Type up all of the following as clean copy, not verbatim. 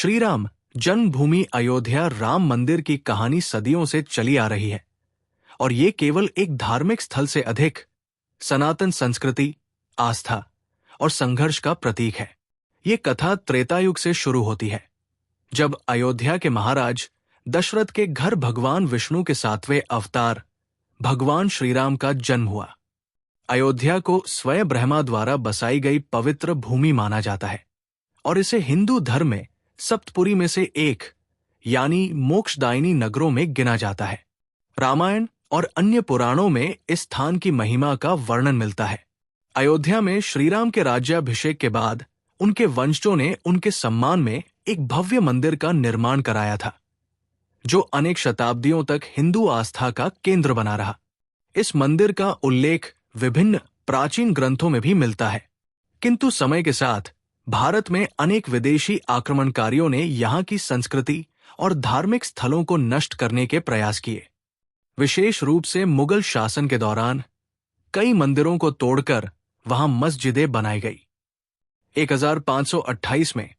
श्री राम जन्मभूमि अयोध्या राम मंदिर की कहानी सदियों से चली आ रही है और ये केवल एक धार्मिक स्थल से अधिक सनातन संस्कृति, आस्था और संघर्ष का प्रतीक है। ये कथा त्रेता युग से शुरू होती है, जब अयोध्या के महाराज दशरथ के घर भगवान विष्णु के 7वें अवतार भगवान श्रीराम का जन्म हुआ। अयोध्या को स्वयं ब्रह्मा द्वारा बसाई गई पवित्र भूमि माना जाता है और इसे हिंदू धर्म में सप्तपुरी में से एक यानी मोक्षदायिनी नगरों में गिना जाता है। रामायण और अन्य पुराणों में इस स्थान की महिमा का वर्णन मिलता है। अयोध्या में श्रीराम के राज्याभिषेक के बाद उनके वंशजों ने उनके सम्मान में एक भव्य मंदिर का निर्माण कराया था, जो अनेक शताब्दियों तक हिंदू आस्था का केंद्र बना रहा। इस मंदिर का उल्लेख विभिन्न प्राचीन ग्रंथों में भी मिलता है, किंतु समय के साथ भारत में अनेक विदेशी आक्रमणकारियों ने यहाँ की संस्कृति और धार्मिक स्थलों को नष्ट करने के प्रयास किए। विशेष रूप से मुगल शासन के दौरान कई मंदिरों को तोड़कर वहां मस्जिदें बनाई गई। 1528 में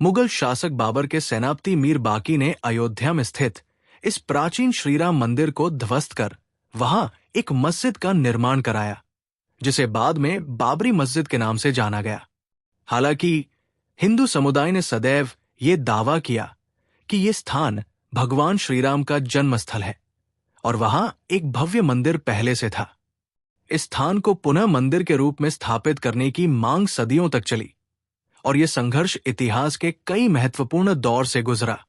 मुगल शासक बाबर के सेनापति मीर बाकी ने अयोध्या में स्थित इस प्राचीन श्रीराम मंदिर को ध्वस्त कर वहां एक मस्जिद का निर्माण कराया, जिसे बाद में बाबरी मस्जिद के नाम से जाना गया। हालांकि हिंदू समुदाय ने सदैव ये दावा किया कि ये स्थान भगवान श्रीराम का जन्म स्थल है और वहां एक भव्य मंदिर पहले से था। इस स्थान को पुनः मंदिर के रूप में स्थापित करने की मांग सदियों तक चली और यह संघर्ष इतिहास के कई महत्वपूर्ण दौर से गुजरा।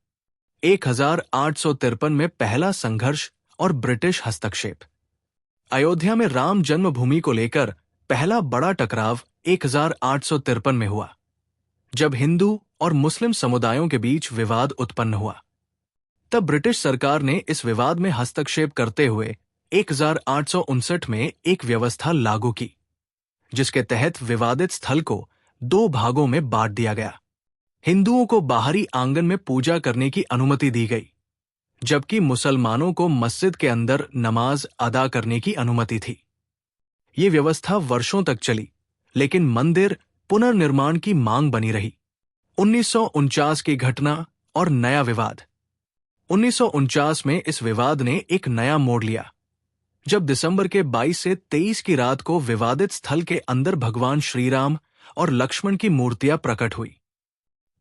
1853 में पहला संघर्ष और ब्रिटिश हस्तक्षेप। अयोध्या में राम जन्मभूमि को लेकर पहला बड़ा टकराव 1853 में हुआ, जब हिंदू और मुस्लिम समुदायों के बीच विवाद उत्पन्न हुआ। तब ब्रिटिश सरकार ने इस विवाद में हस्तक्षेप करते हुए 1859 में एक व्यवस्था लागू की, जिसके तहत विवादित स्थल को 2 भागों में बांट दिया गया। हिंदुओं को बाहरी आंगन में पूजा करने की अनुमति दी गई, जबकि मुसलमानों को मस्जिद के अंदर नमाज अदा करने की अनुमति थी। ये व्यवस्था वर्षों तक चली, लेकिन मंदिर पुनर्निर्माण की मांग बनी रही। 1949 की घटना और नया विवाद। 1949 में इस विवाद ने एक नया मोड़ लिया, जब दिसंबर के 22 से 23 की रात को विवादित स्थल के अंदर भगवान श्रीराम और लक्ष्मण की मूर्तियां प्रकट हुई।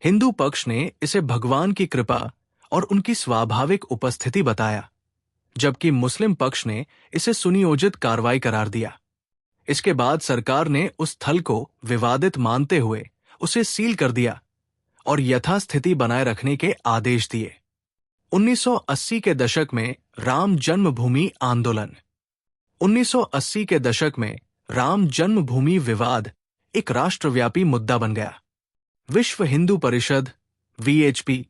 हिंदू पक्ष ने इसे भगवान की कृपा और उनकी स्वाभाविक उपस्थिति बताया, जबकि मुस्लिम पक्ष ने इसे सुनियोजित कार्रवाई करार दिया। इसके बाद सरकार ने उस स्थल को विवादित मानते हुए उसे सील कर दिया और यथास्थिति बनाए रखने के आदेश दिए। 1980 के दशक में राम जन्मभूमि आंदोलन। 1980 के दशक में राम जन्मभूमि विवाद एक राष्ट्रव्यापी मुद्दा बन गया। विश्व हिंदू परिषद (VHP)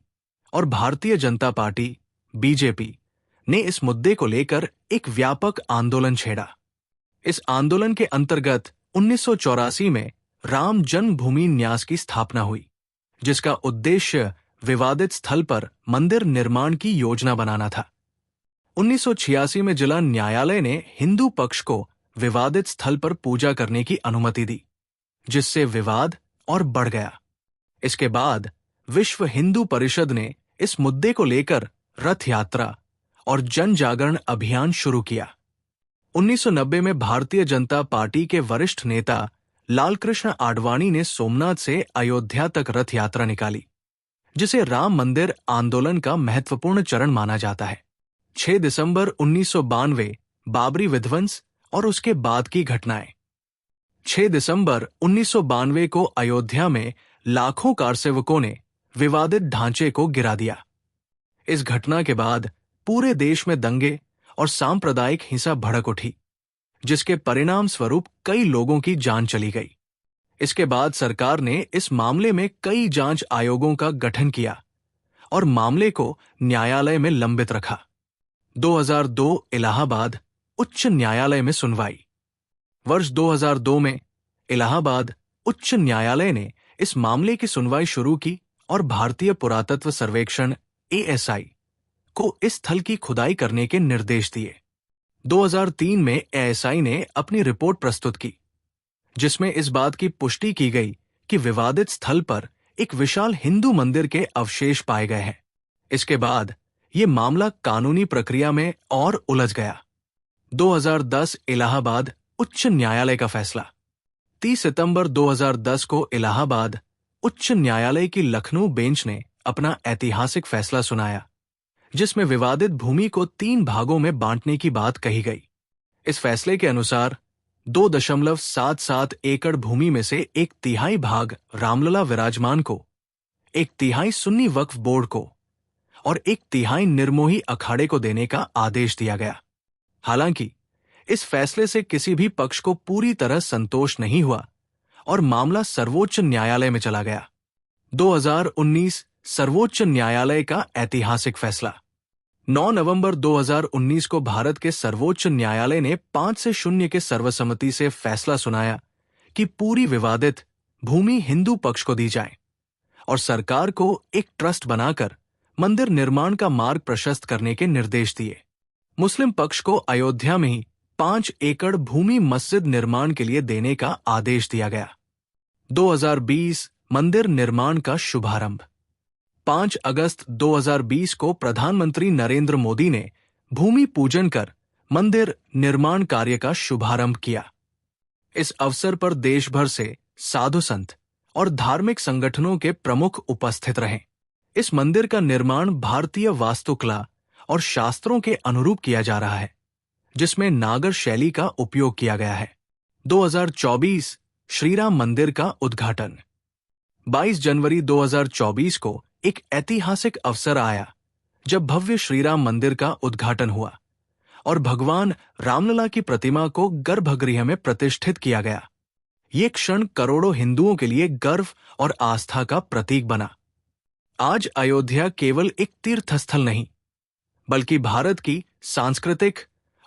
और भारतीय जनता पार्टी (BJP) ने इस मुद्दे को लेकर एक व्यापक आंदोलन छेड़ा। इस आंदोलन के अंतर्गत 1984 में राम जन्मभूमि न्यास की स्थापना हुई, जिसका उद्देश्य विवादित स्थल पर मंदिर निर्माण की योजना बनाना था। 1986 में जिला न्यायालय ने हिंदू पक्ष को विवादित स्थल पर पूजा करने की अनुमति दी, जिससे विवाद और बढ़ गया। इसके बाद विश्व हिंदू परिषद ने इस मुद्दे को लेकर रथ यात्रा और जन जागरण अभियान शुरू किया। 1990 में भारतीय जनता पार्टी के वरिष्ठ नेता लालकृष्ण आडवाणी ने सोमनाथ से अयोध्या तक रथ यात्रा निकाली, जिसे राम मंदिर आंदोलन का महत्वपूर्ण चरण माना जाता है। 6 दिसंबर 1992 बाबरी विध्वंस और उसके बाद की घटनाएं। 6 दिसंबर 1992 को अयोध्या में लाखों कारसेवकों ने विवादित ढांचे को गिरा दिया। इस घटना के बाद पूरे देश में दंगे और सांप्रदायिक हिंसा भड़क उठी, जिसके परिणाम स्वरूप कई लोगों की जान चली गई। इसके बाद सरकार ने इस मामले में कई जांच आयोगों का गठन किया और मामले को न्यायालय में लंबित रखा। 2002 इलाहाबाद उच्च न्यायालय में सुनवाई। वर्ष 2002 में इलाहाबाद उच्च न्यायालय ने इस मामले की सुनवाई शुरू की और भारतीय पुरातत्व सर्वेक्षण (ASI) को इस स्थल की खुदाई करने के निर्देश दिए। 2003 में ASI ने अपनी रिपोर्ट प्रस्तुत की, जिसमें इस बात की पुष्टि की गई कि विवादित स्थल पर एक विशाल हिंदू मंदिर के अवशेष पाए गए हैं। इसके बाद ये मामला कानूनी प्रक्रिया में और उलझ गया। 2010 इलाहाबाद उच्च न्यायालय का फैसला। 30 सितंबर 2010 को इलाहाबाद उच्च न्यायालय की लखनऊ बेंच ने अपना ऐतिहासिक फैसला सुनाया, जिसमें विवादित भूमि को 3 भागों में बांटने की बात कही गई। इस फैसले के अनुसार 2.77 एकड़ भूमि में से 1/3 भाग रामलला विराजमान को, 1/3 सुन्नी वक्फ बोर्ड को और 1/3 निर्मोही अखाड़े को देने का आदेश दिया गया। हालांकि इस फैसले से किसी भी पक्ष को पूरी तरह संतोष नहीं हुआ और मामला सर्वोच्च न्यायालय में चला गया। 2019 सर्वोच्च न्यायालय का ऐतिहासिक फैसला। 9 नवंबर 2019 को भारत के सर्वोच्च न्यायालय ने 5-0 के सर्वसम्मति से फैसला सुनाया कि पूरी विवादित भूमि हिंदू पक्ष को दी जाए और सरकार को एक ट्रस्ट बनाकर मंदिर निर्माण का मार्ग प्रशस्त करने के निर्देश दिए। मुस्लिम पक्ष को अयोध्या में ही 5 एकड़ भूमि मस्जिद निर्माण के लिए देने का आदेश दिया गया। 2020 मंदिर निर्माण का शुभारंभ। 5 अगस्त 2020 को प्रधानमंत्री नरेंद्र मोदी ने भूमि पूजन कर मंदिर निर्माण कार्य का शुभारंभ किया। इस अवसर पर देश भर से साधु संत और धार्मिक संगठनों के प्रमुख उपस्थित रहे। इस मंदिर का निर्माण भारतीय वास्तुकला और शास्त्रों के अनुरूप किया जा रहा है, जिसमें नागर शैली का उपयोग किया गया है। 2024 श्रीराम मंदिर का उद्घाटन। 22 जनवरी 2024 को एक ऐतिहासिक अवसर आया जब भव्य श्रीराम मंदिर का उद्घाटन हुआ और भगवान रामलला की प्रतिमा को गर्भगृह में प्रतिष्ठित किया गया। ये क्षण करोड़ों हिंदुओं के लिए गर्व और आस्था का प्रतीक बना। आज अयोध्या केवल एक तीर्थस्थल नहीं, बल्कि भारत की सांस्कृतिक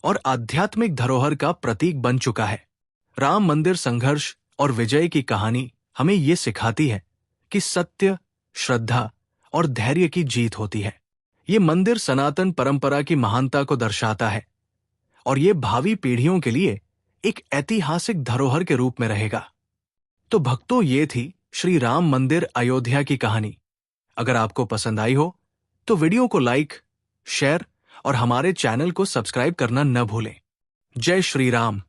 और आध्यात्मिक धरोहर का प्रतीक बन चुका है। राम मंदिर संघर्ष और विजय की कहानी हमें ये सिखाती है कि सत्य, श्रद्धा और धैर्य की जीत होती है। ये मंदिर सनातन परंपरा की महानता को दर्शाता है और ये भावी पीढ़ियों के लिए एक ऐतिहासिक धरोहर के रूप में रहेगा। तो भक्तों, ये थी श्री राम मंदिर अयोध्या की कहानी। अगर आपको पसंद आई हो तो वीडियो को लाइक, शेयर और हमारे चैनल को सब्सक्राइब करना न भूलें। जय श्री राम।